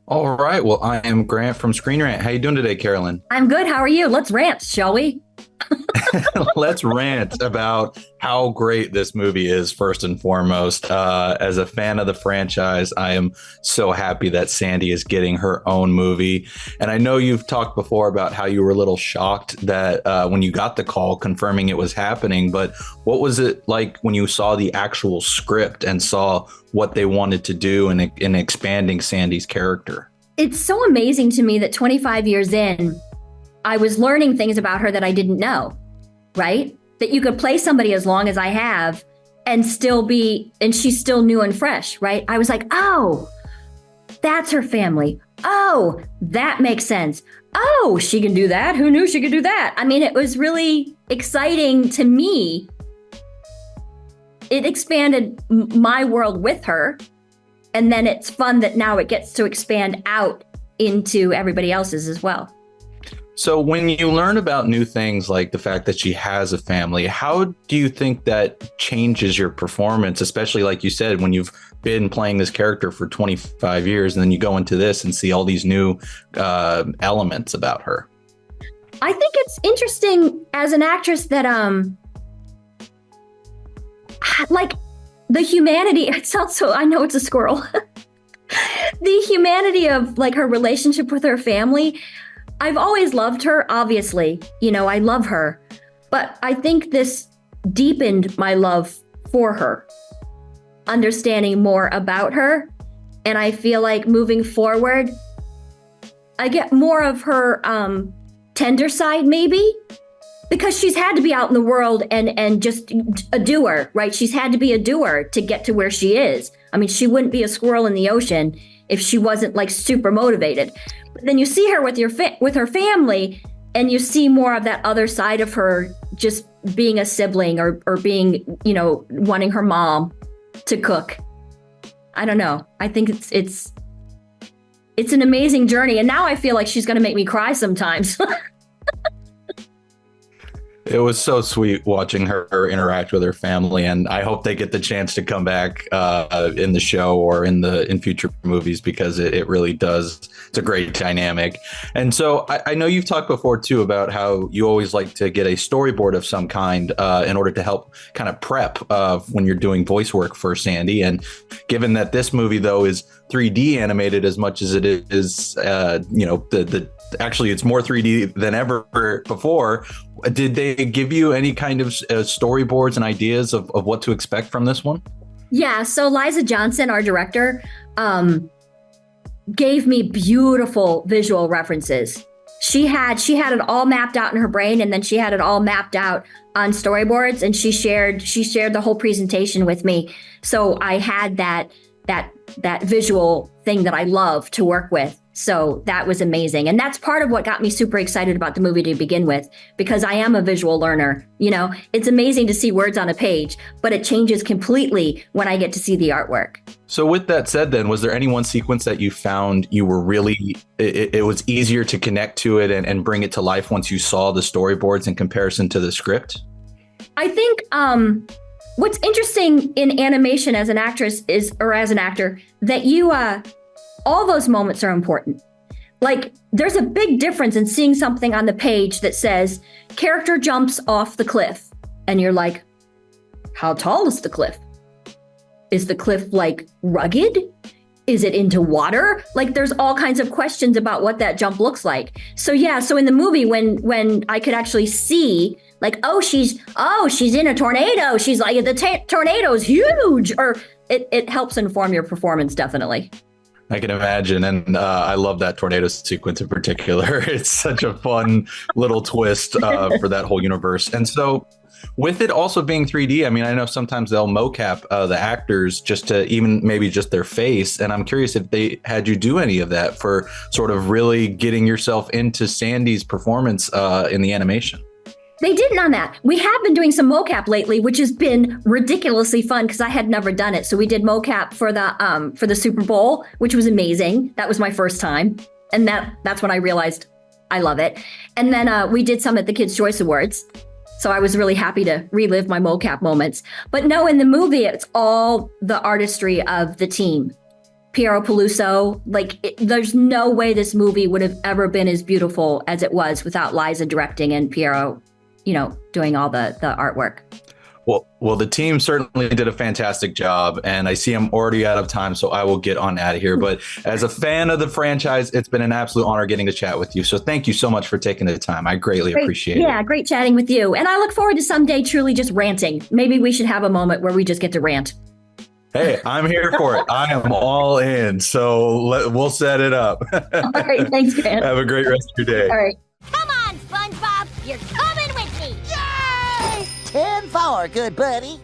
All right. Well, I am Grant from Screen Rant. How you doing today, Carolyn? I'm good. How are you? Let's rant, shall we? Let's rant about how great this movie is, first and foremost. As a fan of the franchise, I am so happy that Sandy is getting her own movie. And I know you've talked before about how you were a little shocked that when you got the call confirming it was happening. But what was it like when you saw the actual script and saw what they wanted to do in expanding Sandy's character? It's so amazing to me that 25 years in, I was learning things about her that I didn't know, right? That you could play somebody as long as I have and she's still new and fresh, right? I was like, oh, that's her family. Oh, that makes sense. Oh, she can do that. Who knew she could do that? I mean, it was really exciting to me. It expanded my world with her. And then it's fun that now it gets to expand out into everybody else's as well. So when you learn about new things like the fact that she has a family, how do you think that changes your performance, especially like you said, when you've been playing this character for 25 years and then you go into this and see all these new elements about her? I think it's interesting as an actress that like the humanity, it sounds so, I know it's a squirrel. The humanity of like her relationship with her family. I've always loved her, obviously, I love her, but I think this deepened my love for her, understanding more about her. And I feel like moving forward, I get more of her tender side, maybe, because she's had to be out in the world and just a doer, right? She's had to be a doer to get to where she is. I mean, she wouldn't be a squirrel in the ocean if she wasn't like super motivated. But then you see her with her family, and you see more of that other side of her, just being a sibling or being, wanting her mom to cook. I don't know. I think it's an amazing journey, and now I feel like she's going to make me cry sometimes. It was so sweet watching her interact with her family, and I hope they get the chance to come back in the show or in future movies, because it really does. It's a great dynamic. And so I know you've talked before too about how you always like to get a storyboard of some kind in order to help kind of prep when you're doing voice work for Sandy. And given that this movie though is 3D animated as much as it is, actually it's more 3D than ever before. Did they give you any kind of storyboards and ideas of what to expect from this one? Yeah. So Liza Johnson, our director, gave me beautiful visual references. She had it all mapped out in her brain, and then she had it all mapped out on storyboards, and she shared the whole presentation with me. So I had that visual thing that I love to work with. So that was amazing. And that's part of what got me super excited about the movie to begin with, because I am a visual learner. It's amazing to see words on a page, but it changes completely when I get to see the artwork. So with that said, then, was there any one sequence that you found you were really, it was easier to connect to it and bring it to life once you saw the storyboards in comparison to the script? I think what's interesting in animation as an actress or as an actor, that you, all those moments are important. Like, there's a big difference in seeing something on the page that says character jumps off the cliff, and you're like, how tall is the cliff? Is the cliff like rugged? Is it into water? Like, there's all kinds of questions about what that jump looks like. So yeah, so in the movie, when I could actually see like, she's in a tornado. She's like, the tornado's huge, or it helps inform your performance, definitely. I can imagine. And I love that tornado sequence in particular. It's such a fun little twist for that whole universe. And so with it also being 3D, I mean, I know sometimes they'll mocap the actors just to even maybe just their face. And I'm curious if they had you do any of that for sort of really getting yourself into Sandy's performance in the animation. They didn't on that. We have been doing some mocap lately, which has been ridiculously fun because I had never done it. So we did mocap for the Super Bowl, which was amazing. That was my first time. And that's when I realized I love it. And then we did some at the Kids' Choice Awards. So I was really happy to relive my mocap moments. But no, in the movie, it's all the artistry of the team. Piero Peluso, there's no way this movie would have ever been as beautiful as it was without Liza directing and Piero, doing all the artwork. Well, the team certainly did a fantastic job, and I see I'm already out of time, so I will get on out of here. But as a fan of the franchise, it's been an absolute honor getting to chat with you. So thank you so much for taking the time. I greatly appreciate it. Yeah, great chatting with you. And I look forward to someday truly just ranting. Maybe we should have a moment where we just get to rant. Hey, I'm here for it. I am all in. So we'll set it up. All right, thanks, Grant. Have a great rest of your day. All right. Come on, SpongeBob. You're coming with me. Yay! 10-4, good buddy.